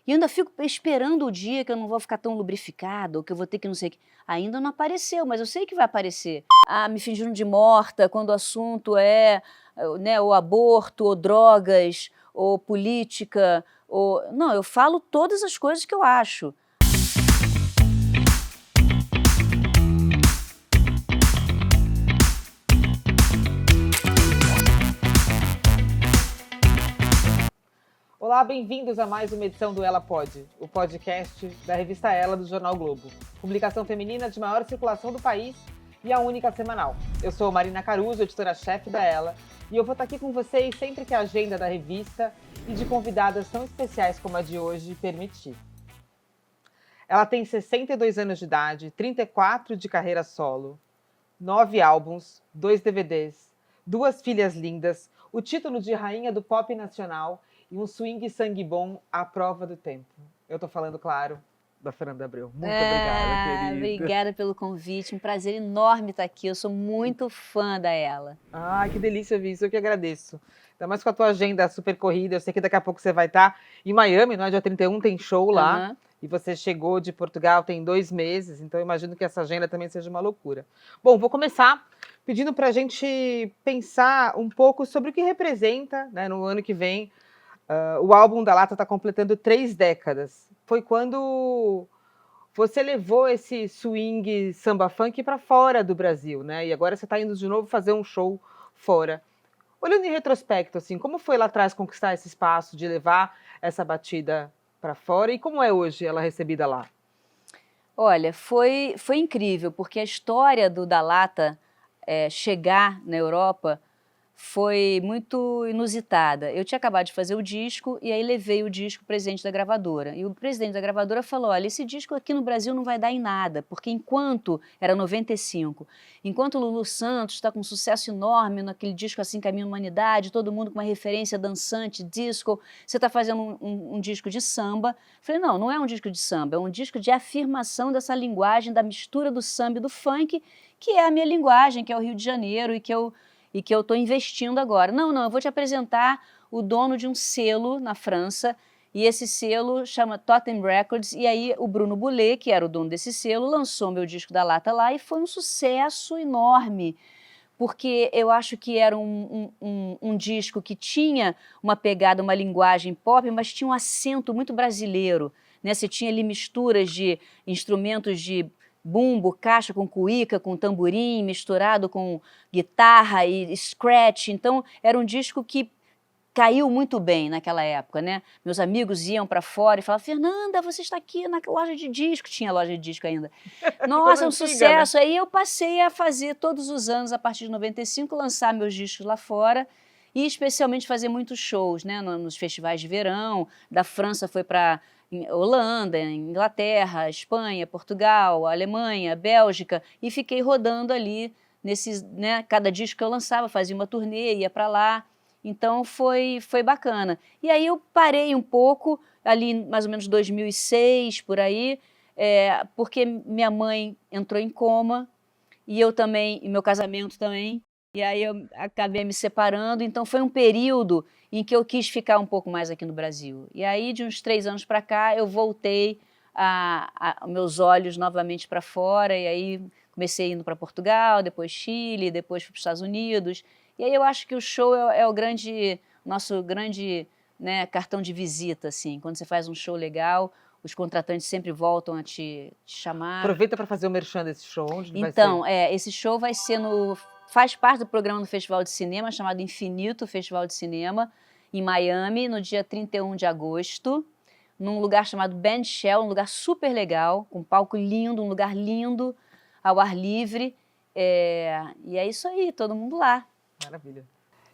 E eu ainda fico esperando o dia que eu não vou ficar tão lubrificada, ou que eu vou ter que não sei o que. Ainda não apareceu, mas eu sei que vai aparecer. Ah, me fingindo de morta quando o assunto é, né, o aborto, ou drogas, ou política, ou... Não, eu falo todas as coisas que eu acho. Olá, bem-vindos a mais uma edição do Ela Pode, o podcast da revista Ela do Jornal Globo. Publicação feminina de maior circulação do país e a única semanal. Eu sou Marina Caruso, editora-chefe da Ela, e eu vou estar aqui com vocês sempre que a agenda da revista e de convidadas tão especiais como a de hoje permitir. Ela tem 62 anos de idade, 34 de carreira solo, 9 álbuns, 2 DVDs, 2 filhas lindas, o título de Rainha do Pop Nacional e um swing sangue bom à prova do tempo. Eu tô falando, claro, da Fernanda Abreu. Muito obrigada, querida. Obrigada pelo convite, um prazer enorme estar aqui, eu sou muito fã da Ela. Ai, que delícia ouvir isso, eu que agradeço. Ainda mais com a tua agenda super corrida, eu sei que daqui a pouco você vai estar em Miami, não é? Dia 31 tem show lá, e você chegou de Portugal tem 2 meses, então eu imagino que essa agenda também seja uma loucura. Bom, vou começar pedindo pra gente pensar um pouco sobre o que representa, né, no ano que vem. O álbum da Lata está completando 3 décadas. Foi quando você levou esse swing samba funk para fora do Brasil, né? E agora você está indo de novo fazer um show fora. Olhando em retrospecto, assim, como foi lá atrás conquistar esse espaço de levar essa batida para fora e como é hoje ela recebida lá? Olha, foi incrível, porque a história do Da Lata chegar na Europa foi muito inusitada. Eu tinha acabado de fazer o disco e aí levei o disco para o presidente da gravadora. E o presidente da gravadora falou, olha, esse disco aqui no Brasil não vai dar em nada, porque era 95, enquanto o Lulu Santos está com um sucesso enorme naquele disco assim, Caminho Humanidade, todo mundo com uma referência dançante, disco, você está fazendo um disco de samba. Eu falei, não é um disco de samba, é um disco de afirmação dessa linguagem, da mistura do samba e do funk, que é a minha linguagem, que é o Rio de Janeiro e que eu estou investindo agora. Não, eu vou te apresentar o dono de um selo na França, e esse selo chama Totem Records, e aí o Bruno Boulet, que era o dono desse selo, lançou meu disco da Lata lá, e foi um sucesso enorme, porque eu acho que era um disco que tinha uma pegada, uma linguagem pop, mas tinha um acento muito brasileiro, né? Você tinha ali misturas de instrumentos de bumbo, caixa com cuíca, com tamborim, misturado com guitarra e scratch. Então, era um disco que caiu muito bem naquela época, né? Meus amigos iam para fora e falavam, Fernanda, você está aqui na loja de disco. Tinha loja de disco ainda. Nossa, é um sucesso. Né? Aí eu passei a fazer todos os anos, a partir de 95, lançar meus discos lá fora e especialmente fazer muitos shows, né? Nos festivais de verão. Da França foi para Holanda, Inglaterra, Espanha, Portugal, Alemanha, Bélgica, e fiquei rodando ali nesses, né, cada disco que eu lançava, fazia uma turnê, ia para lá, então foi bacana. E aí eu parei um pouco, ali mais ou menos 2006, por aí, porque minha mãe entrou em coma, e eu também, e meu casamento também, e aí eu acabei me separando, então foi um período em que eu quis ficar um pouco mais aqui no Brasil. E aí, de uns 3 anos para cá, eu voltei meus olhos novamente para fora, e aí comecei indo para Portugal, depois Chile, depois fui para os Estados Unidos. E aí eu acho que o show é o nosso grande, né, cartão de visita, assim. Quando você faz um show legal, os contratantes sempre voltam a te chamar. Aproveita para fazer o merchan desse show, onde vai ser? Então, esse show vai ser faz parte do programa do Festival de Cinema, chamado Infinito Festival de Cinema, em Miami, no dia 31 de agosto, num lugar chamado Band Shell, um lugar super legal, com um palco lindo, um lugar lindo, ao ar livre. E é isso aí, todo mundo lá. Maravilha.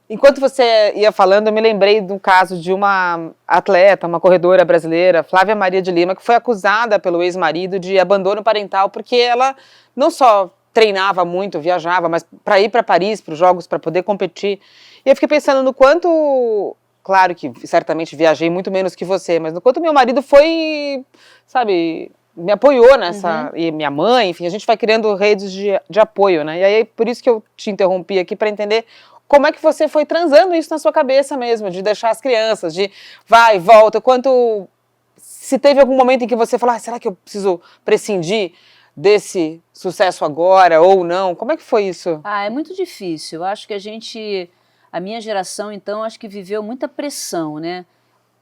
Enquanto você ia falando, eu me lembrei do caso de uma atleta, uma corredora brasileira, Flávia Maria de Lima, que foi acusada pelo ex-marido de abandono parental, porque ela não só treinava muito, viajava, mas para ir para Paris, para os Jogos, para poder competir. E eu fiquei pensando no quanto, claro que certamente viajei muito menos que você, mas no quanto meu marido foi, sabe, me apoiou nessa, e minha mãe, enfim, a gente vai criando redes de apoio, né? E aí, por isso que eu te interrompi aqui, para entender como é que você foi transando isso na sua cabeça mesmo, de deixar as crianças, de vai, volta, quanto se teve algum momento em que você falou, será que eu preciso prescindir desse sucesso agora ou não? Como é que foi isso? É muito difícil. Eu acho que a minha geração, então, acho que viveu muita pressão, né?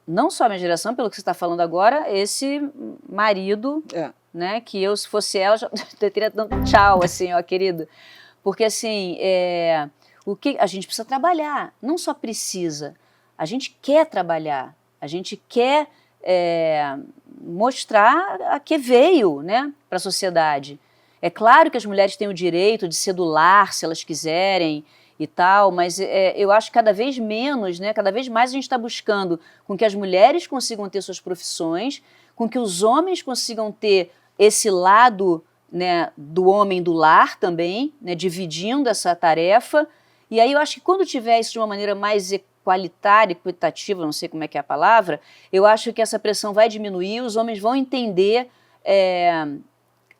Não só a minha geração, pelo que você está falando agora, esse marido, né? Que eu, se fosse ela, já teria dado tchau, assim, ó, querido. Porque, assim, o que a gente precisa trabalhar. Não só precisa, a gente quer trabalhar. A gente quer mostrar a que veio, né, para a sociedade. É claro que as mulheres têm o direito de ser do lar, se elas quiserem, e tal, mas eu acho que cada vez menos, né, cada vez mais a gente está buscando com que as mulheres consigam ter suas profissões, com que os homens consigam ter esse lado, né, do homem do lar também, né, dividindo essa tarefa. E aí eu acho que quando tiver isso de uma maneira mais equalitária, equitativa, não sei como é que é a palavra, eu acho que essa pressão vai diminuir, os homens vão entender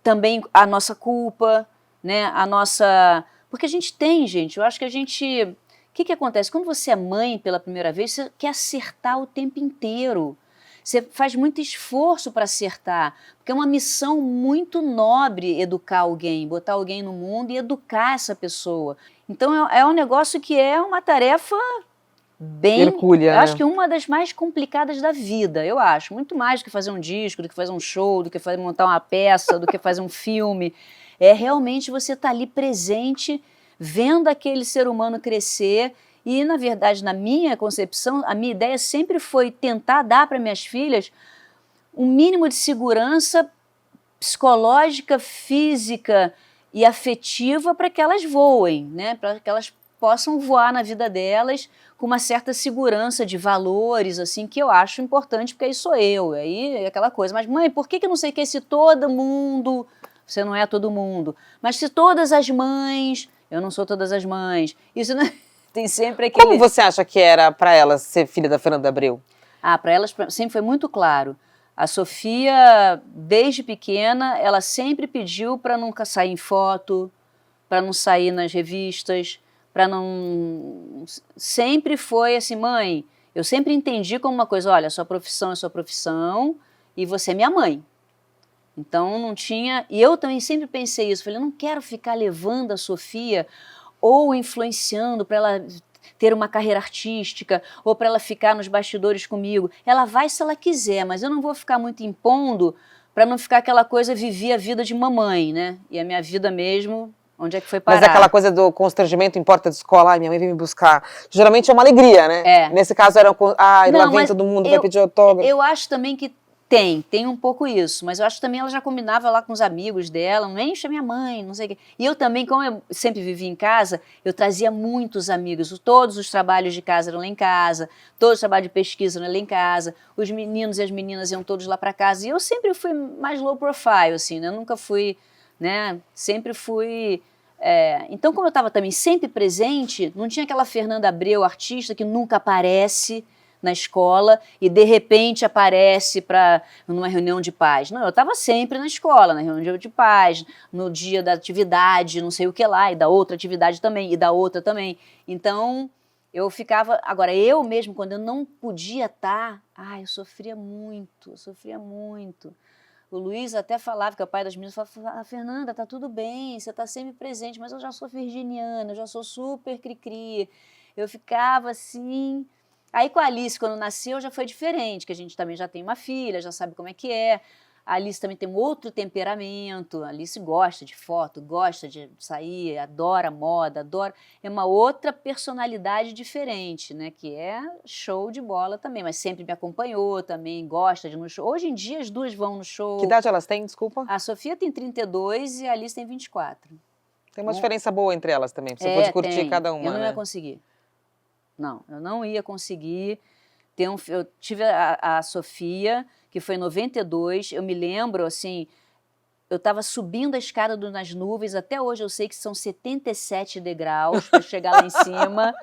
também a nossa culpa, né, a nossa... Porque a gente tem, gente, eu acho que a gente... O que acontece? Quando você é mãe pela primeira vez, você quer acertar o tempo inteiro. Você faz muito esforço para acertar, porque é uma missão muito nobre educar alguém, botar alguém no mundo e educar essa pessoa. Então é um negócio que é uma tarefa bem... Hercúlea, eu acho que uma das mais complicadas da vida, eu acho. Muito mais do que fazer um disco, do que fazer um show, do que montar uma peça, do que fazer um filme. É realmente você estar ali presente, vendo aquele ser humano crescer. E, na verdade, na minha concepção, a minha ideia sempre foi tentar dar para minhas filhas um mínimo de segurança psicológica, física e afetiva para que elas voem, né? Para que elas possam voar na vida delas com uma certa segurança de valores, assim, que eu acho importante, porque aí sou eu, aí é aquela coisa. Mas, mãe, por que não sei o que, se todo mundo... Você não é todo mundo. Mas se todas as mães... Eu não sou todas as mães. Isso não... Tem sempre aquele... Como você acha que era para elas ser filha da Fernanda Abreu? Para elas sempre foi muito claro. A Sofia, desde pequena, ela sempre pediu para nunca sair em foto, para não sair nas revistas, para não... Sempre foi assim, mãe, eu sempre entendi como uma coisa, olha, sua profissão é sua profissão e você é minha mãe. Então não tinha... E eu também sempre pensei isso, falei, eu não quero ficar levando a Sofia ou influenciando para ela ter uma carreira artística, ou para ela ficar nos bastidores comigo. Ela vai se ela quiser, mas eu não vou ficar muito impondo para não ficar aquela coisa, viver a vida de mamãe, né? E a minha vida mesmo, onde é que foi parar? Mas aquela coisa do constrangimento em porta de escola, minha mãe vem me buscar. Geralmente é uma alegria, né? Nesse caso era, lá vem todo mundo, vai pedir autógrafo. Eu acho também que tem um pouco isso, mas eu acho que também ela já combinava lá com os amigos dela, não enche a minha mãe, não sei o quê. E eu também, como eu sempre vivi em casa, eu trazia muitos amigos, todos os trabalhos de casa eram lá em casa, todos os trabalhos de pesquisa eram lá em casa, os meninos e as meninas iam todos lá para casa, e eu sempre fui mais low profile, assim, né? Eu nunca fui, né, sempre fui... Então, como eu estava também sempre presente, não tinha aquela Fernanda Abreu, artista, que nunca aparece na escola e de repente aparece numa reunião de pais. Não, eu estava sempre na escola, na reunião de pais, no dia da atividade, não sei o que lá, e da outra atividade também, e da outra também. Então, eu ficava... Agora, eu mesmo, quando eu não podia estar, eu sofria muito, O Luiz até falava, que é o pai das meninas, falava, Fernanda, tá tudo bem, você tá sempre presente, mas eu já sou virginiana, eu já sou super cri-cri. Eu ficava assim... Aí com a Alice, quando nasceu, já foi diferente, que a gente também já tem uma filha, já sabe como é que é. A Alice também tem um outro temperamento, a Alice gosta de foto, gosta de sair, adora moda, adora... É uma outra personalidade diferente, né? Que é show de bola também, mas sempre me acompanhou também, gosta de ir no show. Hoje em dia as duas vão no show. Que idade elas têm, desculpa? A Sofia tem 32 e a Alice tem 24. Tem uma diferença boa entre elas também, você pode curtir cada uma, Eu não ia conseguir. Não, eu não ia conseguir. Eu tive a Sofia, que foi em 92, eu me lembro, assim, eu estava subindo a escada nas nuvens, até hoje eu sei que são 77 degraus para chegar lá em cima.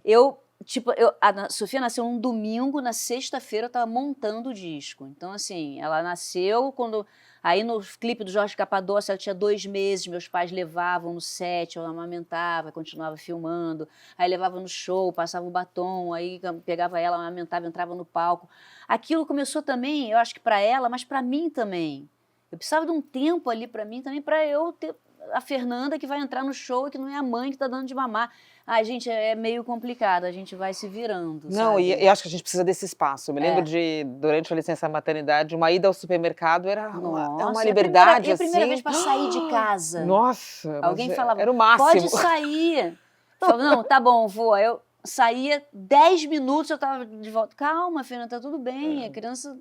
Eu tipo, a Sofia nasceu um domingo, na sexta-feira eu estava montando o disco. Então, assim, ela nasceu quando... Aí no clipe do Jorge Capadócia, ela tinha 2 meses, meus pais levavam no set, eu amamentava, continuava filmando. Aí levava no show, passava o batom, aí pegava ela, amamentava, entrava no palco. Aquilo começou também, eu acho que para ela, mas para mim também. Eu precisava de um tempo ali para mim também, para eu ter a Fernanda que vai entrar no show e que não é a mãe que está dando de mamar. Ai, gente, é meio complicado, a gente vai se virando, Não, sabe? e acho que a gente precisa desse espaço. Eu me lembro de, durante a licença maternidade, uma ida ao supermercado era uma liberdade, a primeira vez para sair de casa. Nossa! Alguém falava, era o máximo. Pode sair. Falava, não, tá bom, vou. Aí eu saía 10 minutos, eu estava de volta. Calma, Fernanda, tá tudo bem, a criança...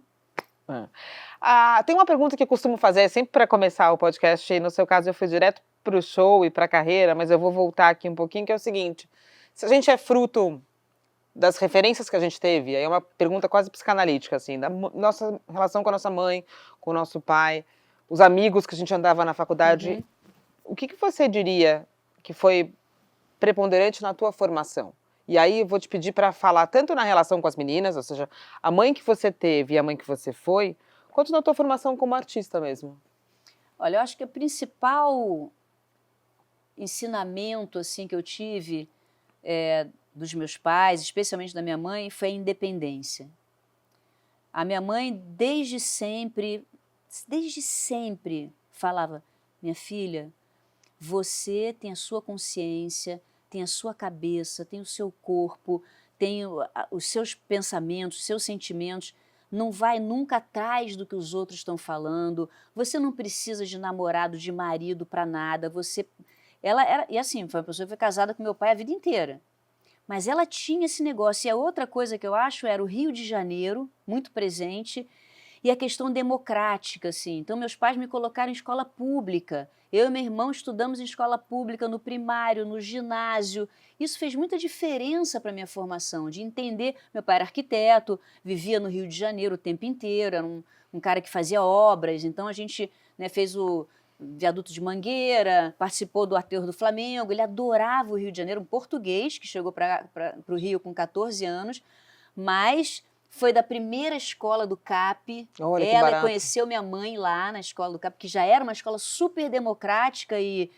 tem uma pergunta que eu costumo fazer sempre para começar o podcast, e no seu caso eu fui direto para o show e para a carreira, mas eu vou voltar aqui um pouquinho, que é o seguinte: se a gente é fruto das referências que a gente teve, aí é uma pergunta quase psicanalítica, assim, da nossa relação com a nossa mãe, com o nosso pai, os amigos que a gente andava na faculdade, o que você diria que foi preponderante na tua formação? E aí eu vou te pedir para falar tanto na relação com as meninas, ou seja, a mãe que você teve e a mãe que você foi, quanto na tua formação como artista mesmo. Olha, eu acho que o principal ensinamento assim que eu tive dos meus pais, especialmente da minha mãe, foi a independência. A minha mãe desde sempre falava, minha filha, você tem a sua consciência, tem a sua cabeça, tem o seu corpo, tem os seus pensamentos, os seus sentimentos. Não vai nunca atrás do que os outros estão falando. Você não precisa de namorado, de marido para nada. E assim, foi uma pessoa que foi casada com meu pai a vida inteira. Mas ela tinha esse negócio. E a outra coisa que eu acho era o Rio de Janeiro, muito presente, e a questão democrática, assim. Então, meus pais me colocaram em escola pública. Eu e meu irmão estudamos em escola pública, no primário, no ginásio. Isso fez muita diferença para a minha formação, de entender. Meu pai era arquiteto, vivia no Rio de Janeiro o tempo inteiro, era um cara que fazia obras. Então, a gente fez o viaduto de Mangueira, participou do Aterro do Flamengo. Ele adorava o Rio de Janeiro, um português que chegou para o Rio com 14 anos, mas... foi da primeira escola do CAP. Olha, ela conheceu minha mãe lá na escola do CAP, que já era uma escola super democrática e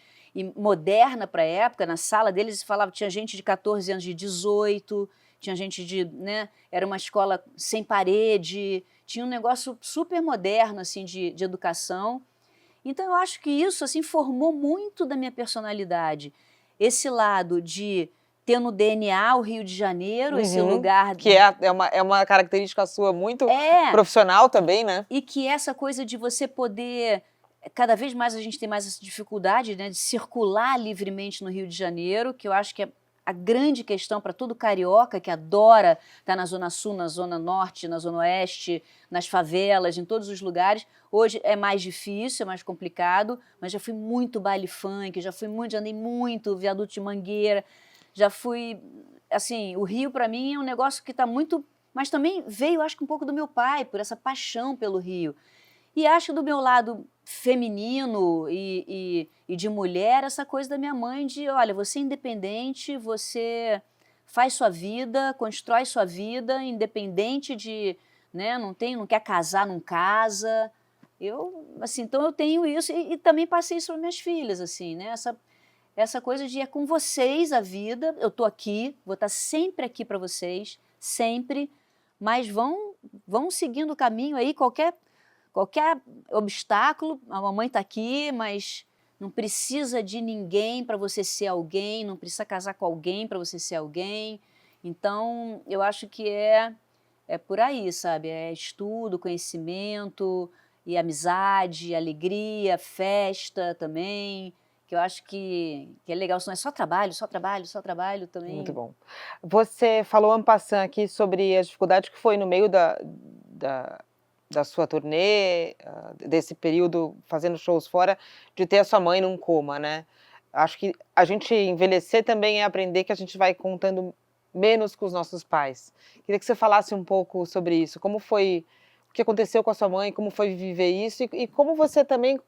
moderna para a época. Na sala deles falava, tinha gente de 14 anos, de 18, tinha gente de... era uma escola sem parede, tinha um negócio super moderno assim, de educação. Então, eu acho que isso assim, formou muito da minha personalidade. Esse lado de... ter no DNA o Rio de Janeiro, esse lugar... Que é uma característica sua muito profissional também, né? E que essa coisa de você poder... Cada vez mais a gente tem mais essa dificuldade de circular livremente no Rio de Janeiro, que eu acho que é a grande questão para todo carioca que adora estar na Zona Sul, na Zona Norte, na Zona Oeste, nas favelas, em todos os lugares. Hoje é mais difícil, é mais complicado, mas já fui muito baile funk, já andei muito, viaduto de Mangueira... Já fui, assim, o Rio para mim é um negócio que está muito... Mas também veio, acho que um pouco do meu pai, por essa paixão pelo Rio. E acho do meu lado feminino e de mulher, essa coisa da minha mãe de, olha, você é independente, você faz sua vida, constrói sua vida, independente de, não quer casar, não casa. Então eu tenho isso e também passei isso para minhas filhas, assim, essa coisa de é com vocês a vida, eu estou aqui, vou estar sempre aqui para vocês, sempre, mas vão seguindo o caminho aí, qualquer obstáculo, a mamãe está aqui, mas não precisa de ninguém para você ser alguém, não precisa casar com alguém para você ser alguém. Então, eu acho que é por aí, sabe? É estudo, conhecimento, e amizade, alegria, festa também, que eu acho que é legal, não é só trabalho também. Muito bom. Você falou en passant aqui sobre a dificuldade que foi no meio da sua turnê, desse período fazendo shows fora, de ter a sua mãe num coma, né? Acho que a gente envelhecer também é aprender que a gente vai contando menos com os nossos pais. Queria que você falasse um pouco sobre isso, como foi, o que aconteceu com a sua mãe, como foi viver isso e como você também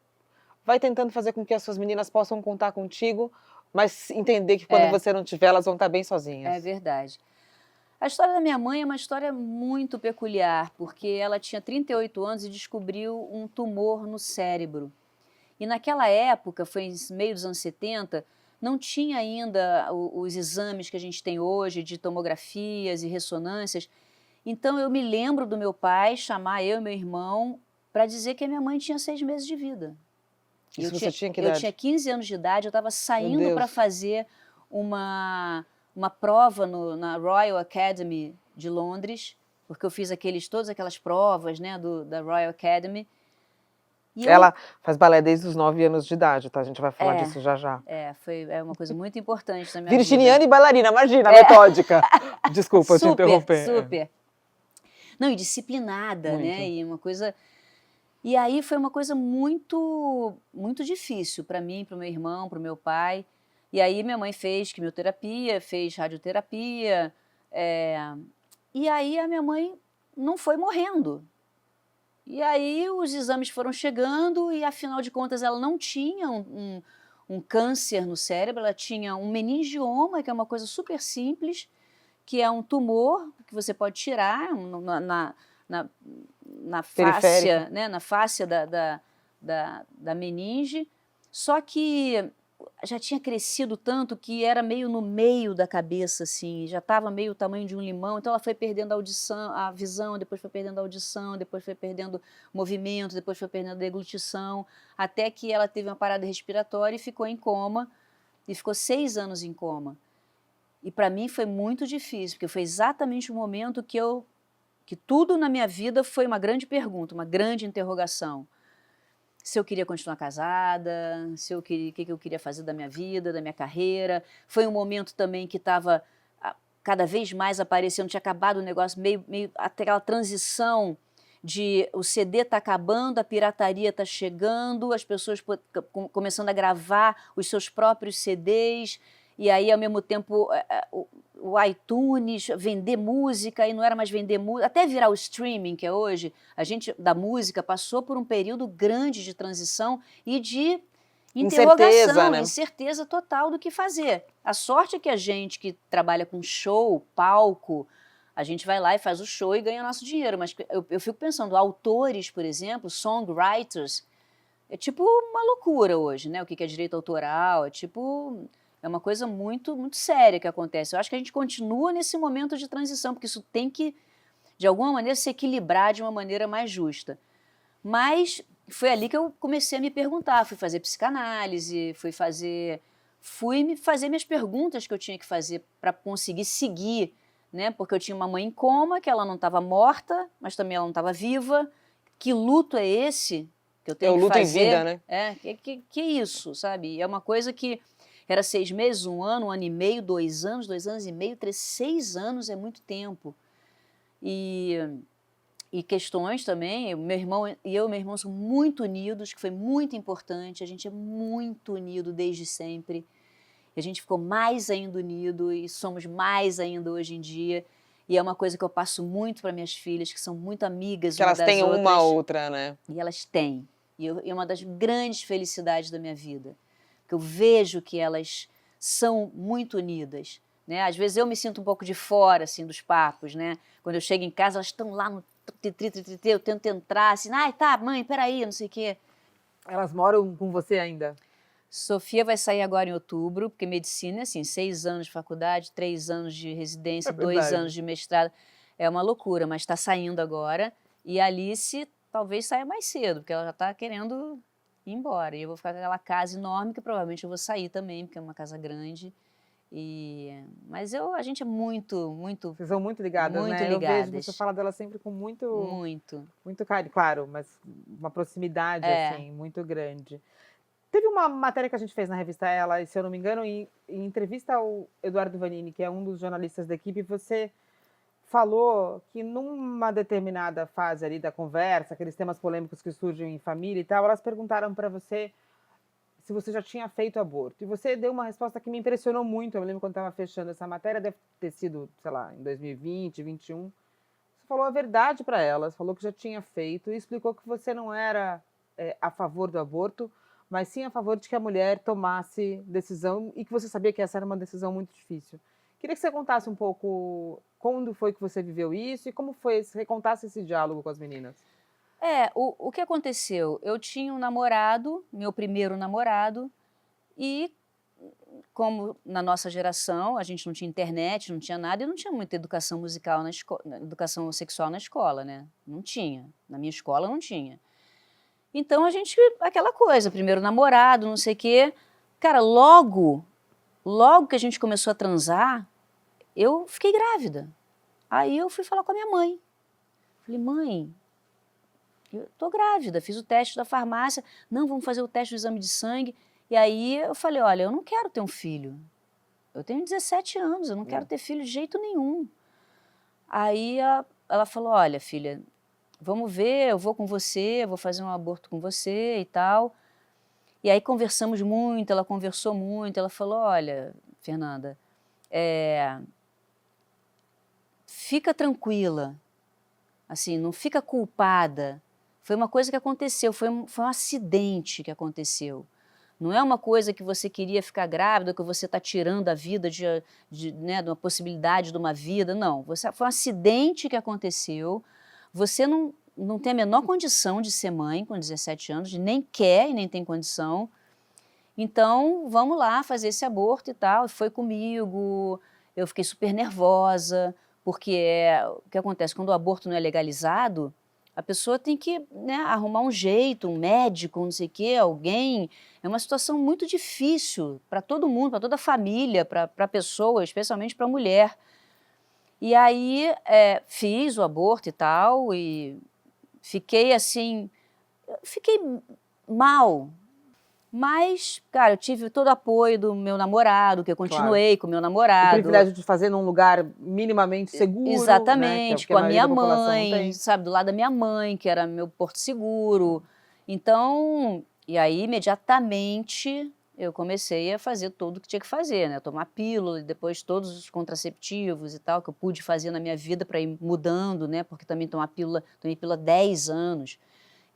vai tentando fazer com que as suas meninas possam contar contigo, mas entender que quando você não tiver, elas vão estar bem sozinhas. É verdade. A história da minha mãe é uma história muito peculiar, porque ela tinha 38 anos e descobriu um tumor no cérebro. E naquela época, foi em meio dos anos 70, não tinha ainda os exames que a gente tem hoje de tomografias e ressonâncias. Então eu me lembro do meu pai chamar eu e meu irmão para dizer que a minha mãe tinha 6 meses de vida. Isso você tinha que Eu idade? tinha 15 anos de idade, eu estava saindo Deus. para fazer uma prova na Royal Academy de Londres, porque eu fiz todas aquelas provas, né, da Royal Academy. E Ela faz balé desde os 9 anos de idade, tá? A gente vai falar disso já já. É uma coisa muito importante na minha vida. Virginiana e bailarina, imagina, metódica. Desculpa, eu te interromper. Super. Não, e disciplinada, Muito. né? E uma coisa... E aí foi uma coisa muito, muito difícil para mim, para o meu irmão, para o meu pai. E aí minha mãe fez quimioterapia, fez radioterapia. E aí a minha mãe não foi morrendo. E aí os exames foram chegando e, afinal de contas, ela não tinha um câncer no cérebro, ela tinha um meningioma, que é uma coisa super simples, que é um tumor que você pode tirar na fáscia, né, na fáscia da meninge, só que já tinha crescido tanto que era meio no meio da cabeça, assim, já estava meio o tamanho de um limão, então ela foi perdendo a visão, depois foi perdendo a audição, depois foi perdendo movimento, depois foi perdendo a deglutição, até que ela teve uma parada respiratória e ficou em coma, e ficou 6 anos em coma. E para mim foi muito difícil, porque foi exatamente o momento que tudo na minha vida foi uma grande pergunta, uma grande interrogação. Se eu queria continuar casada, o que eu queria fazer da minha vida, da minha carreira. Foi um momento também que estava cada vez mais aparecendo, tinha acabado o negócio, meio aquela transição de o CD está acabando, a pirataria está chegando, as pessoas começando a gravar os seus próprios CDs, e aí, ao mesmo tempo, o iTunes, vender música, e não era mais vender música, até virar o streaming, que é hoje, a gente, da música, passou por um período grande de transição e de interrogação, incerteza total do que fazer. A sorte é que a gente que trabalha com show, palco, a gente vai lá e faz o show e ganha nosso dinheiro, mas eu fico pensando, autores, por exemplo, songwriters, é tipo uma loucura hoje, né? O que é direito autoral, é uma coisa muito, muito séria que acontece. Eu acho que a gente continua nesse momento de transição, porque isso tem que, de alguma maneira, se equilibrar de uma maneira mais justa. Mas foi ali que eu comecei a me perguntar, fui fazer psicanálise, fui me fazer minhas perguntas que eu tinha que fazer para conseguir seguir, né? Porque eu tinha uma mãe em coma, que ela não estava morta, mas também ela não estava viva. Que luto é esse que eu tenho que fazer? É o luto em vida, né? Que isso, sabe? É uma coisa que era 6 meses, 1 ano, 1 ano e meio, 2 anos, 2 anos e meio, 6 anos é muito tempo. E questões também, meu irmão e meu irmão são muito unidos, que foi muito importante, a gente é muito unido desde sempre. E a gente ficou mais ainda unido e somos mais ainda hoje em dia. E é uma coisa que eu passo muito para minhas filhas, que são muito amigas que uma das outras. Que elas têm uma outra, né? E elas têm. E é uma das grandes felicidades da minha vida. Que eu vejo que elas são muito unidas, né? Às vezes eu me sinto um pouco de fora, assim, dos papos, né? Quando eu chego em casa, elas estão lá no eu tento entrar, assim, tá, mãe, peraí, não sei o quê. Elas moram com você ainda? Sofia vai sair agora em outubro, porque medicina é assim, 6 anos de faculdade, 3 anos de residência, 2 anos de mestrado. É uma loucura, mas está saindo agora. E a Alice talvez saia mais cedo, porque ela já está querendo ir embora. E eu vou ficar com aquela casa enorme, que provavelmente eu vou sair também, porque é uma casa grande. Mas a gente é muito, muito... Vocês são muito ligadas, muito né? ligadas. Eu vejo você fala dela sempre com muito carinho, claro, mas uma proximidade, assim, muito grande. Teve uma matéria que a gente fez na revista Ela, e se eu não me engano, em entrevista ao Eduardo Vanini, que é um dos jornalistas da equipe, você falou que numa determinada fase ali da conversa, aqueles temas polêmicos que surgem em família e tal, elas perguntaram para você se você já tinha feito aborto. E você deu uma resposta que me impressionou muito. Eu me lembro quando estava fechando essa matéria, deve ter sido, sei lá, em 2020, 2021. Você falou a verdade para elas, falou que já tinha feito e explicou que você não era a favor do aborto, mas sim a favor de que a mulher tomasse decisão e que você sabia que essa era uma decisão muito difícil. Queria que você contasse um pouco Quando foi que você viveu isso e como foi, se recontasse esse diálogo com as meninas? O que aconteceu? Eu tinha um namorado, meu primeiro namorado, e como na nossa geração a gente não tinha internet, não tinha nada, e não tinha muita educação musical educação sexual na escola, né? Não tinha. Na minha escola não tinha. Então a gente, aquela coisa, primeiro namorado, não sei o quê. Cara, logo que a gente começou a transar, eu fiquei grávida. Aí eu fui falar com a minha mãe. Falei, mãe, eu tô grávida, fiz o teste da farmácia. Não, vamos fazer o teste do exame de sangue. E aí eu falei, olha, eu não quero ter um filho. Eu tenho 17 anos, eu não quero ter filho de jeito nenhum. Aí ela falou, olha, filha, vamos ver, eu vou com você, eu vou fazer um aborto com você e tal. E aí conversamos muito, ela conversou muito, ela falou, olha, Fernanda, fica tranquila, assim, não fica culpada. Foi uma coisa que aconteceu, foi um acidente que aconteceu. Não é uma coisa que você queria ficar grávida, que você está tirando a vida né, de uma possibilidade de uma vida. Não, foi um acidente que aconteceu. Você não tem a menor condição de ser mãe com 17 anos, nem quer e nem tem condição. Então, vamos lá fazer esse aborto e tal. Foi comigo, eu fiquei super nervosa, porque o que acontece? Quando o aborto não é legalizado, a pessoa tem que, né, arrumar um jeito, um médico, não sei o quê, alguém. É uma situação muito difícil para todo mundo, para toda a família, para a pessoa, especialmente para a mulher. E aí fiz o aborto e tal, e fiquei assim, fiquei mal. Mas, cara, eu tive todo o apoio do meu namorado, que eu continuei com o meu namorado. O privilégio de fazer num lugar minimamente seguro. Exatamente, né, que com a a minha maioria da população não mãe, tem. sabe, do lado da minha mãe, que era meu porto seguro. Então, e aí imediatamente eu comecei a fazer tudo o que tinha que fazer, né? Tomar pílula e depois todos os contraceptivos e tal, que eu pude fazer na minha vida para ir mudando, né? Porque também tomei pílula há 10 anos.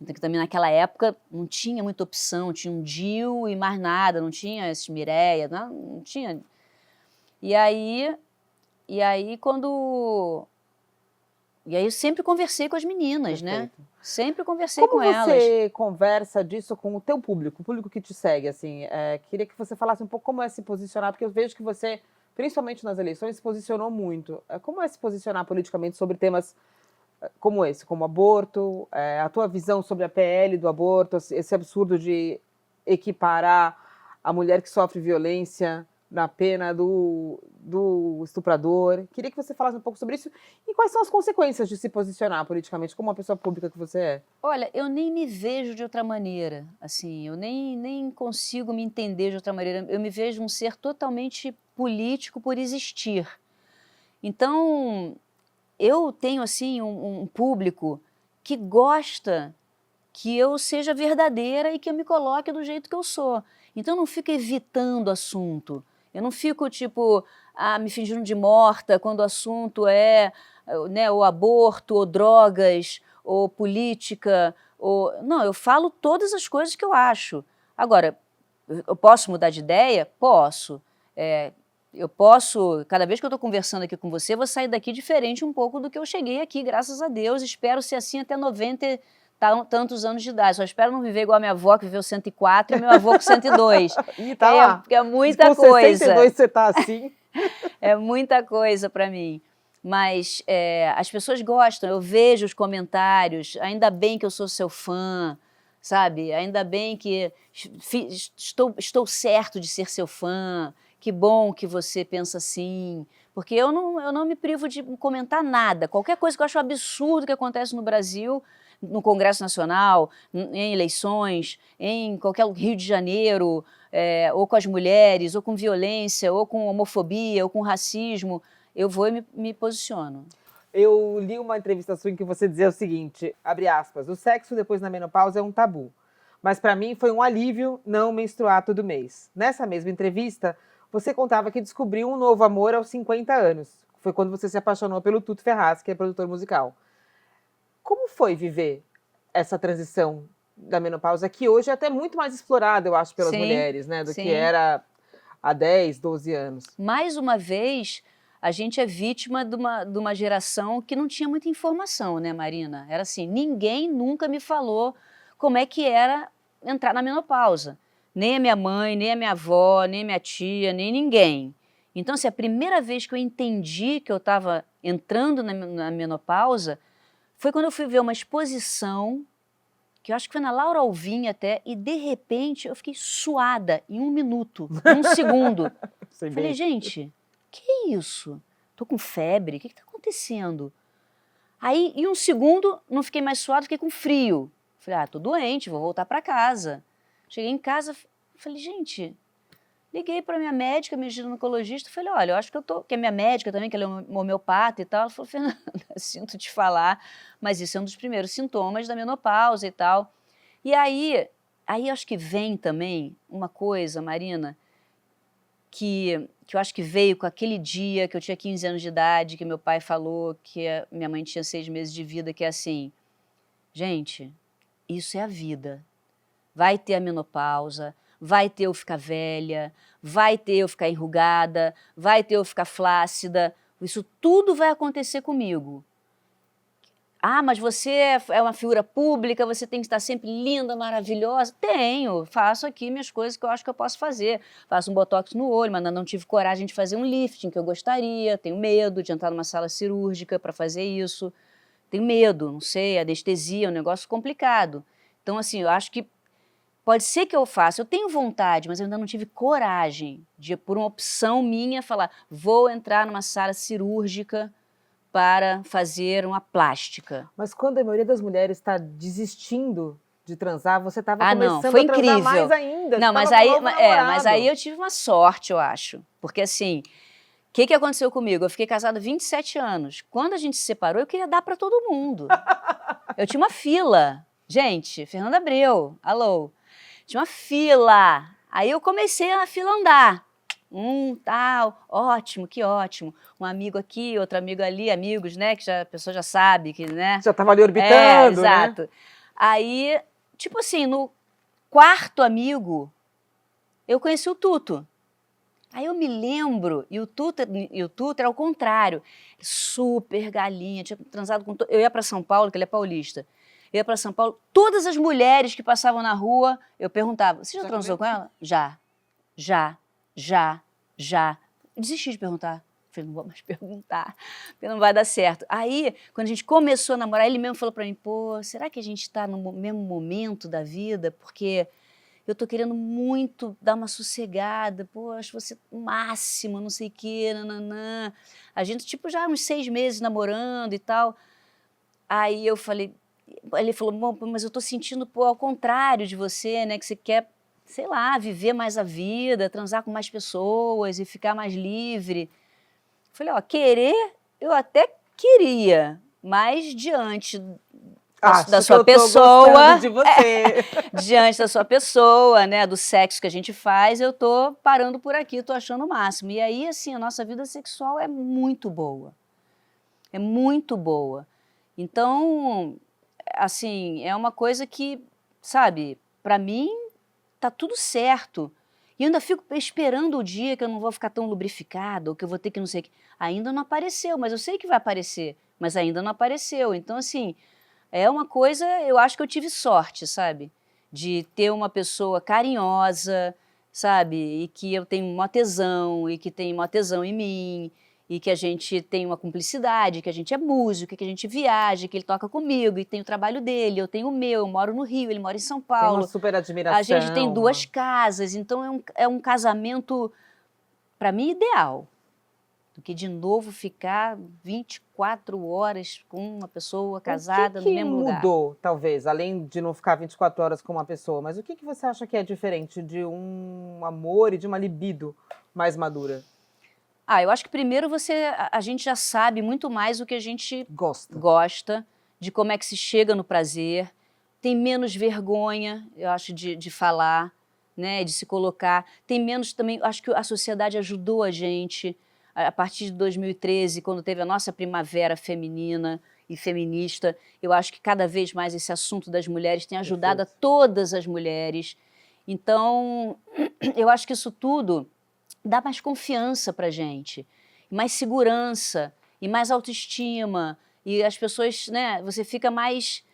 Então, que também naquela época não tinha muita opção, tinha um DIU e mais nada, não tinha esses Mireia, não tinha. E aí eu sempre conversei com as meninas, né? Sempre conversei com elas. Como você conversa disso com o teu público, o público que te segue, assim? Queria que você falasse um pouco como é se posicionar, porque eu vejo que você, principalmente nas eleições, se posicionou muito. Como é se posicionar politicamente sobre temas como esse, como aborto, a tua visão sobre a PL do aborto, esse absurdo de equiparar a mulher que sofre violência na pena do estuprador. Queria que você falasse um pouco sobre isso e quais são as consequências de se posicionar politicamente como uma pessoa pública que você é. Olha, eu nem me vejo de outra maneira, assim, eu nem consigo me entender de outra maneira. Eu me vejo um ser totalmente político por existir. Então, eu tenho, assim, um público que gosta que eu seja verdadeira e que eu me coloque do jeito que eu sou. Então, eu não fico evitando assunto. Eu não fico, tipo, me fingindo de morta quando o assunto é, né, o aborto, ou drogas, ou política. Não, eu falo todas as coisas que eu acho. Agora, eu posso mudar de ideia? Posso. Eu posso, cada vez que eu estou conversando aqui com você, eu vou sair daqui diferente um pouco do que eu cheguei aqui, graças a Deus. Espero ser assim até 90 tantos anos de idade. Só espero não viver igual a minha avó, que viveu 104, e meu avô com 102. E tá lá. Porque é muita com coisa. 62 você tá assim. É muita coisa para mim. Mas as pessoas gostam, eu vejo os comentários, ainda bem que eu sou seu fã, sabe? Ainda bem que estou certo de ser seu fã. Que bom que você pensa assim, porque eu não me privo de comentar nada. Qualquer coisa que eu acho absurdo que acontece no Brasil, no Congresso Nacional, em eleições, em qualquer Rio de Janeiro, ou com as mulheres, ou com violência, ou com homofobia, ou com racismo, eu vou e me posiciono. Eu li uma entrevista sua em que você dizia o seguinte, abre aspas, o sexo depois da menopausa é um tabu, mas para mim foi um alívio não menstruar todo mês. Nessa mesma entrevista, você contava que descobriu um novo amor aos 50 anos. Foi quando você se apaixonou pelo Tuto Ferraz, que é produtor musical. Como foi viver essa transição da menopausa, que hoje é até muito mais explorada, eu acho, pelas mulheres, né? Do que era há 10, 12 anos. Mais uma vez, a gente é vítima de uma geração que não tinha muita informação, né, Marina? Era assim, ninguém nunca me falou como é que era entrar na menopausa. Nem a minha mãe, nem a minha avó, nem a minha tia, nem ninguém. Então, assim, a primeira vez que eu entendi que eu estava entrando na menopausa foi quando eu fui ver uma exposição, que eu acho que foi na Laura Alvim até, e de repente eu fiquei suada em 1 minuto, em 1 segundo. Sei Falei, bem. gente, que é isso? Tô com febre, o que está acontecendo? Aí, em 1 segundo, não fiquei mais suada, fiquei com frio. Falei, tô doente, vou voltar para casa. Cheguei em casa, falei, gente, liguei para minha médica, minha ginecologista, falei, olha, eu acho que eu tô, que é minha médica também, que ela é homeopata e tal. Ela falou, Fernanda, sinto te falar, mas isso é um dos primeiros sintomas da menopausa e tal. E aí eu acho que vem também uma coisa, Marina, que eu acho que veio com aquele dia que eu tinha 15 anos de idade, que meu pai falou que minha mãe tinha 6 meses de vida, que é assim, gente, isso é a vida. Vai ter a menopausa, vai ter eu ficar velha, vai ter eu ficar enrugada, vai ter eu ficar flácida, isso tudo vai acontecer comigo. Ah, mas você é uma figura pública, você tem que estar sempre linda, maravilhosa. Tenho, faço aqui minhas coisas que eu acho que eu posso fazer. Faço um botox no olho, mas não tive coragem de fazer um lifting que eu gostaria, tenho medo de entrar numa sala cirúrgica para fazer isso. Tenho medo, não sei, anestesia é um negócio complicado. Então, assim, eu acho que pode ser que eu faça, eu tenho vontade, mas eu ainda não tive coragem de, por uma opção minha, falar, vou entrar numa sala cirúrgica para fazer uma plástica. Mas quando a maioria das mulheres está desistindo de transar, você estava não, começando foi a transar incrível. mais ainda. Não, você mas tava com aí, um novo namorado. mas aí eu tive uma sorte, eu acho. Porque assim, o que aconteceu comigo? Eu fiquei casada há 27 anos. Quando a gente se separou, eu queria dar para todo mundo. Eu tinha uma fila. Gente, Fernanda Abreu, alô. Tinha uma fila. Aí eu comecei a fila andar. Tal, ótimo, que ótimo. Um amigo aqui, outro amigo ali, amigos, né? Que a pessoa já sabe que, né? Já estava ali orbitando, exato. Né? Aí, tipo assim, no 4º amigo, eu conheci o Tuto. Aí eu me lembro, e o Tuto era o contrário, super galinha, tinha transado com... Eu ia para São Paulo, que ele é paulista. Eu ia para São Paulo, todas as mulheres que passavam na rua, eu perguntava, você já transou com ela? Já. Desisti de perguntar. Falei, não vou mais perguntar, porque não vai dar certo. Aí, quando a gente começou a namorar, ele mesmo falou para mim, pô, será que a gente está no mesmo momento da vida? Porque eu tô querendo muito dar uma sossegada, pô, acho você o máximo, não sei o quê, nananã. A gente, tipo, já há uns 6 meses namorando e tal. Aí eu falei, ele falou, bom, mas eu tô sentindo, pô, ao contrário de você, né, que você quer, sei lá, viver mais a vida, transar com mais pessoas e ficar mais livre. Falei, ó, querer, eu até queria, mas diante da sua pessoa, de você. diante da sua pessoa, né, do sexo que a gente faz, eu tô parando por aqui, tô achando o máximo. E aí, assim, a nossa vida sexual é muito boa. É muito boa. Então, assim, é uma coisa que, sabe, para mim tá tudo certo. E eu ainda fico esperando o dia que eu não vou ficar tão lubrificada, ou que eu vou ter que não sei o que. Ainda não apareceu, mas eu sei que vai aparecer, mas ainda não apareceu. Então, assim, é uma coisa, eu acho que eu tive sorte, sabe? De ter uma pessoa carinhosa, sabe? E que eu tenho uma tesão, e que tem uma tesão em mim, e que a gente tem uma cumplicidade, que a gente é músico, que a gente viaja, que ele toca comigo, e tem o trabalho dele, eu tenho o meu, eu moro no Rio, ele mora em São Paulo. Tem uma super admiração. A gente tem 2 casas, então é um casamento, para mim, ideal. Do que de novo ficar 24 horas com uma pessoa casada no mesmo lugar. O que mudou, talvez, além de não ficar 24 horas com uma pessoa, mas o que você acha que é diferente de um amor e de uma libido mais madura? Eu acho que primeiro a gente já sabe muito mais o que a gente gosta, de como é que se chega no prazer, tem menos vergonha, eu acho, de falar, né, de se colocar, tem menos também, acho que a sociedade ajudou a gente, a partir de 2013, quando teve a nossa primavera feminina e feminista, eu acho que cada vez mais esse assunto das mulheres tem ajudado a todas as mulheres. Então, eu acho que isso tudo dá mais confiança pra gente. mais segurança e mais autoestima. E as pessoas, né, você fica mais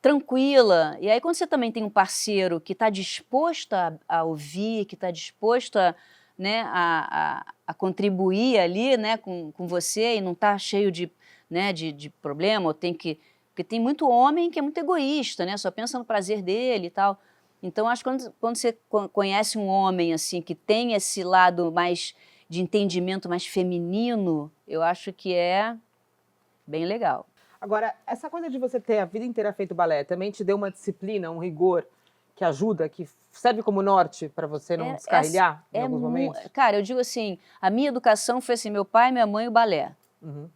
tranquila. E aí quando você também tem um parceiro que está disposto a ouvir, que está disposto a, né, a contribuir ali, né, com você e não está cheio de, né, de problema, ou tem que... Porque tem muito homem que é muito egoísta, né, só pensa no prazer dele e tal. Então, acho que quando você conhece um homem assim que tem esse lado mais de entendimento mais feminino, eu acho que é bem legal. Agora, essa coisa de você ter a vida inteira feito balé também te deu uma disciplina, um rigor que ajuda, que serve como norte para você não descarrilhar em alguns momentos? Cara, eu digo assim, a minha educação foi assim, meu pai, minha mãe e o balé. Uhum.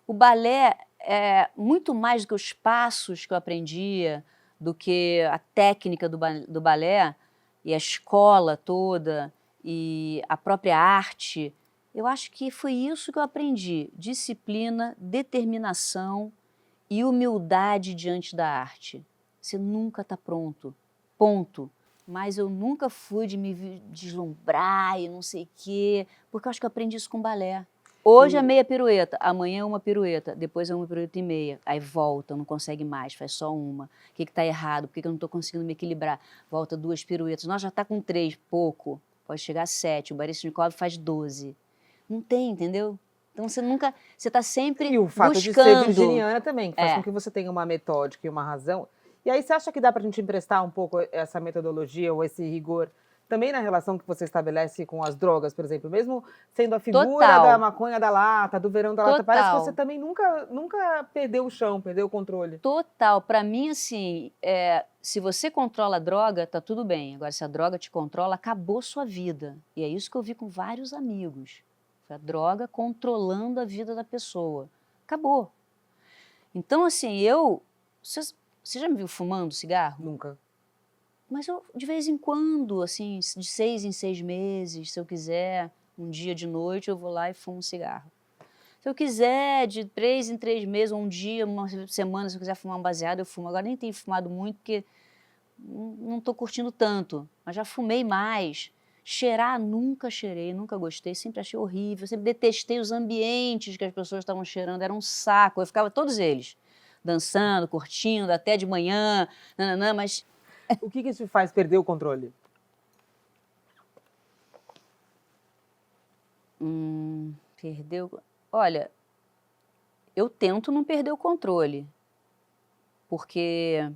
O balé é muito mais do que os passos que eu aprendia, do que a técnica do balé e a escola toda e a própria arte. Eu acho que foi isso que eu aprendi, disciplina, determinação e humildade diante da arte. Você nunca está pronto, ponto. Mas eu nunca fui de me deslumbrar e não sei o quê, porque eu acho que eu aprendi isso com balé. Hoje é meia pirueta, amanhã é uma pirueta, depois é uma pirueta e meia. Aí volta, não consegue mais, faz só uma. O que está errado? Por que eu não estou conseguindo me equilibrar? Volta 2 piruetas. Nós já está com 3, pouco. Pode chegar a 7. O Baryshnikov faz 12. Não tem, entendeu? Então você nunca... Você está sempre buscando. E o fato de ser virginiana também, que faz com que você tenha uma metódica e uma razão. E aí você acha que dá para a gente emprestar um pouco essa metodologia ou esse rigor também na relação que você estabelece com as drogas, por exemplo, mesmo sendo a figura da maconha da lata, do verão da lata, parece que você também nunca perdeu o chão, perdeu o controle. Total. Para mim, assim, se você controla a droga, tá tudo bem. Agora, se a droga te controla, acabou sua vida. E é isso que eu vi com vários amigos. Foi a droga controlando a vida da pessoa. Acabou. Então, assim, Você já me viu fumando cigarro? Nunca. Mas eu, de vez em quando, assim, de 6 em 6 meses, se eu quiser, um dia de noite, eu vou lá e fumo um cigarro. Se eu quiser, de 3 em 3 meses, ou um dia, uma semana, se eu quiser fumar um baseado, eu fumo. Agora nem tenho fumado muito, porque não estou curtindo tanto, mas já fumei mais. Cheirar, nunca cheirei, nunca gostei, sempre achei horrível, sempre detestei os ambientes que as pessoas estavam cheirando, era um saco, eu ficava todos eles, dançando, curtindo, até de manhã, nananã, mas... O que isso faz perder o controle? Olha, eu tento não perder o controle, porque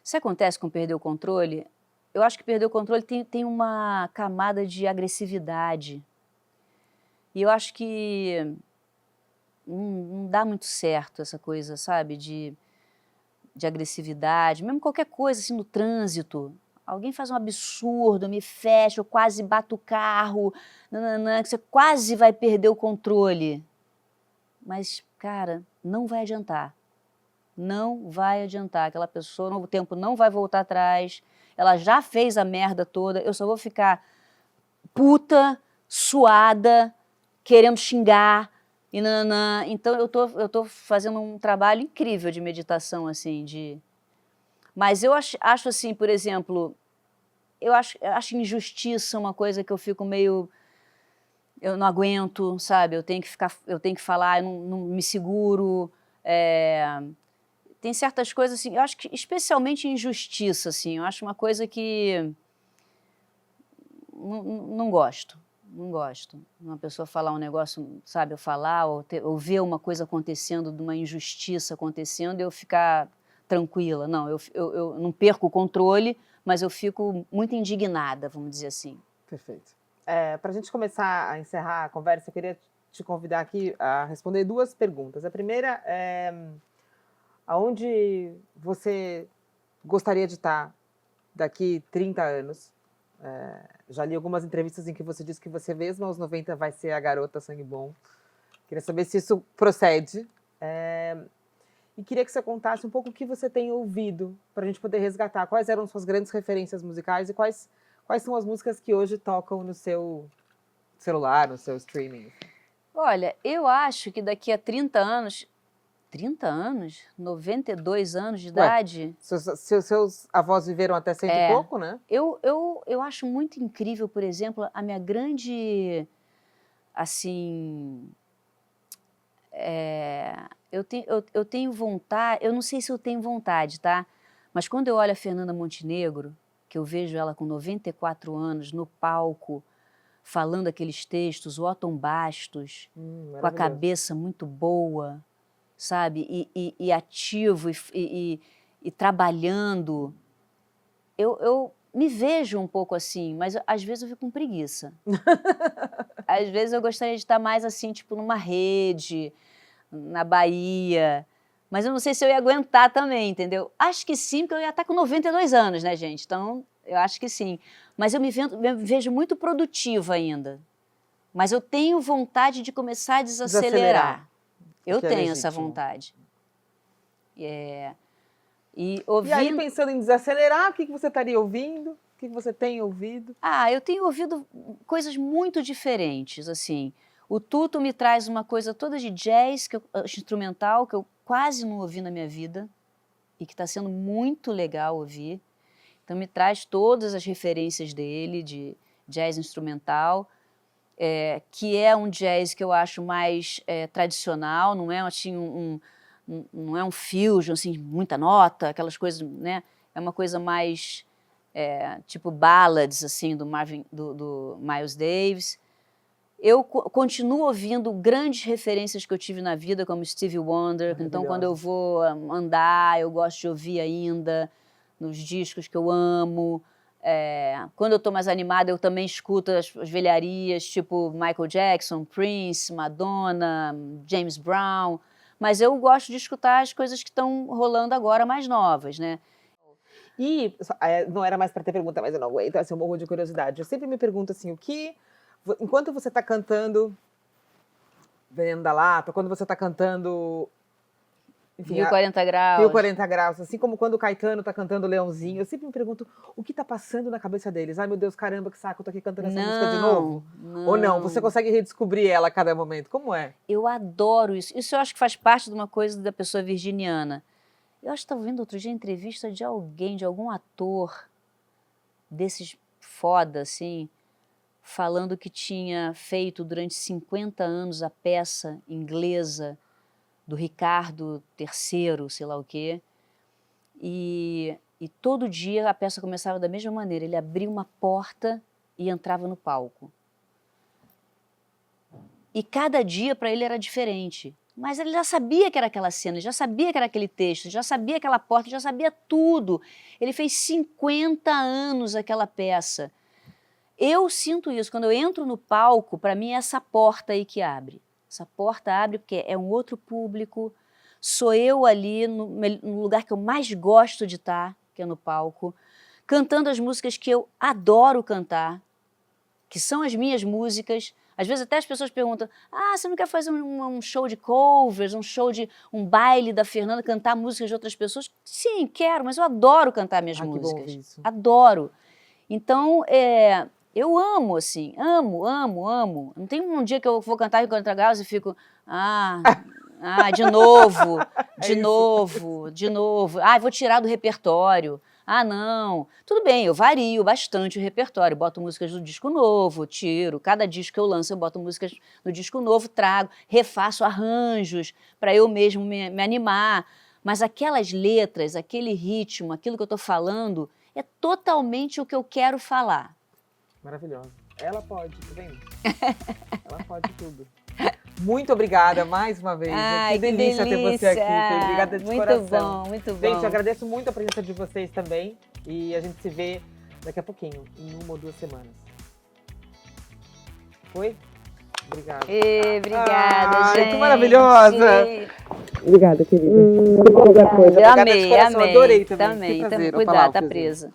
se acontece com perder o controle, eu acho que perder o controle tem uma camada de agressividade, e eu acho que não dá muito certo essa coisa, sabe, de agressividade, mesmo qualquer coisa assim no trânsito, alguém faz um absurdo, me fecha, eu quase bato o carro, nananã, que você quase vai perder o controle. Mas, cara, não vai adiantar. Não vai adiantar. Aquela pessoa, o tempo não vai voltar atrás, ela já fez a merda toda, eu só vou ficar puta, suada, querendo xingar, e nananã. Então eu tô fazendo um trabalho incrível de meditação, assim, mas eu acho assim, por exemplo, eu acho injustiça uma coisa que eu fico meio... Eu não aguento, sabe? Eu tenho que falar, eu não me seguro. Tem certas coisas assim, eu acho que especialmente injustiça, assim, eu acho uma coisa que não gosto. Não gosto. Uma pessoa falar um negócio, sabe, eu falar, ou ver uma coisa acontecendo, de uma injustiça acontecendo, e eu ficar tranquila. Não, eu não perco o controle, mas eu fico muito indignada, vamos dizer assim. Perfeito. Para a gente começar a encerrar a conversa, eu queria te convidar aqui a responder 2 perguntas. A primeira é: aonde você gostaria de estar daqui 30 anos? Já li algumas entrevistas em que você disse que você mesma aos 90 vai ser a garota sangue bom. Queria saber se isso procede. E queria que você contasse um pouco o que você tem ouvido, para a gente poder resgatar quais eram suas grandes referências musicais e quais são as músicas que hoje tocam no seu celular, no seu streaming. Olha, eu acho que daqui a 30 anos... 30 anos? 92 anos de idade? Seus avós viveram até 100 e pouco, né? Eu acho muito incrível, por exemplo, a minha grande assim, eu tenho vontade, eu não sei se eu tenho vontade, tá? Mas quando eu olho a Fernanda Montenegro, que eu vejo ela com 94 anos no palco, falando aqueles textos, o Otton Bastos, com a cabeça muito boa, sabe? E ativo e trabalhando. Eu me vejo um pouco assim, mas às vezes eu fico com preguiça. Às vezes eu gostaria de estar mais assim, tipo numa rede, na Bahia. Mas eu não sei se eu ia aguentar também, entendeu? Acho que sim, porque eu ia estar com 92 anos, né, gente? Então, eu acho que sim. Mas eu me vejo muito produtiva ainda. Mas eu tenho vontade de começar a desacelerar. Eu tenho essa vontade. E aí, pensando em desacelerar, o que você estaria ouvindo? O que você tem ouvido? Eu tenho ouvido coisas muito diferentes, assim. O Tuto me traz uma coisa toda de jazz, instrumental, que eu quase não ouvi na minha vida e que está sendo muito legal ouvir. Então, me traz todas as referências dele, de jazz instrumental, que é um jazz que eu acho mais tradicional, não é assim, não é um fusion, assim, muita nota, aquelas coisas, né? É uma coisa mais tipo ballads, assim, do Miles Davis. Eu continuo ouvindo grandes referências que eu tive na vida, como Stevie Wonder. Então, quando eu vou andar, eu gosto de ouvir ainda nos discos que eu amo. Quando eu estou mais animada, eu também escuto as velharias, tipo Michael Jackson, Prince, Madonna, James Brown. Mas eu gosto de escutar as coisas que estão rolando agora mais novas, né? E não era mais para ter pergunta, mas eu não aguento, assim, eu morro de curiosidade. Eu sempre me pergunto assim, enquanto você está cantando Veneno da Lata, quando você está cantando... Enfim, Rio 40 Graus. Rio 40 Graus, assim como quando o Caetano está cantando Leãozinho, eu sempre me pergunto o que está passando na cabeça deles. Ai, meu Deus, caramba, que saco, eu tô aqui cantando essa música de novo. Ou não, você consegue redescobrir ela a cada momento, como é? Eu adoro isso. Isso eu acho que faz parte de uma coisa da pessoa virginiana. Eu acho que estava vendo outro dia entrevista de alguém, de algum ator desses foda, assim, falando que tinha feito durante 50 anos a peça inglesa do Ricardo III, sei lá o quê, e todo dia a peça começava da mesma maneira, ele abria uma porta e entrava no palco. E cada dia para ele era diferente, mas ele já sabia que era aquela cena, já sabia que era aquele texto, já sabia aquela porta, já sabia tudo. Ele fez 50 anos aquela peça. Eu sinto isso, quando eu entro no palco, para mim é essa porta aí que abre. Essa porta abre porque é um outro público, sou eu ali no lugar que eu mais gosto de estar, que é no palco, cantando as músicas que eu adoro cantar, que são as minhas músicas. Às vezes até as pessoas perguntam, você não quer fazer um show de covers, um baile da Fernanda, cantar músicas de outras pessoas? Sim, quero, mas eu adoro cantar minhas músicas. Que bom isso. Adoro. Então, eu amo, assim, amo. Não tem um dia que eu vou cantar Rio 40 Graus e fico, de novo. Vou tirar do repertório. Não. Tudo bem, eu vario bastante o repertório, boto músicas do disco novo, tiro. Cada disco que eu lanço, eu boto músicas do disco novo, trago, refaço arranjos para eu mesmo me animar. Mas aquelas letras, aquele ritmo, aquilo que eu estou falando, é totalmente o que eu quero falar. Maravilhosa. Ela pode, tá vendo? Ela pode tudo. Muito obrigada mais uma vez. Que delícia ter você aqui. Obrigada de coração. Muito bom. Gente, eu agradeço muito a presença de vocês também. E a gente se vê daqui a pouquinho, em 1 ou 2 semanas. Foi? Obrigada. Obrigada, gente. Que maravilhosa. Obrigada, querida. Eu amei. Adorei também. Também, cuidado, tá presa.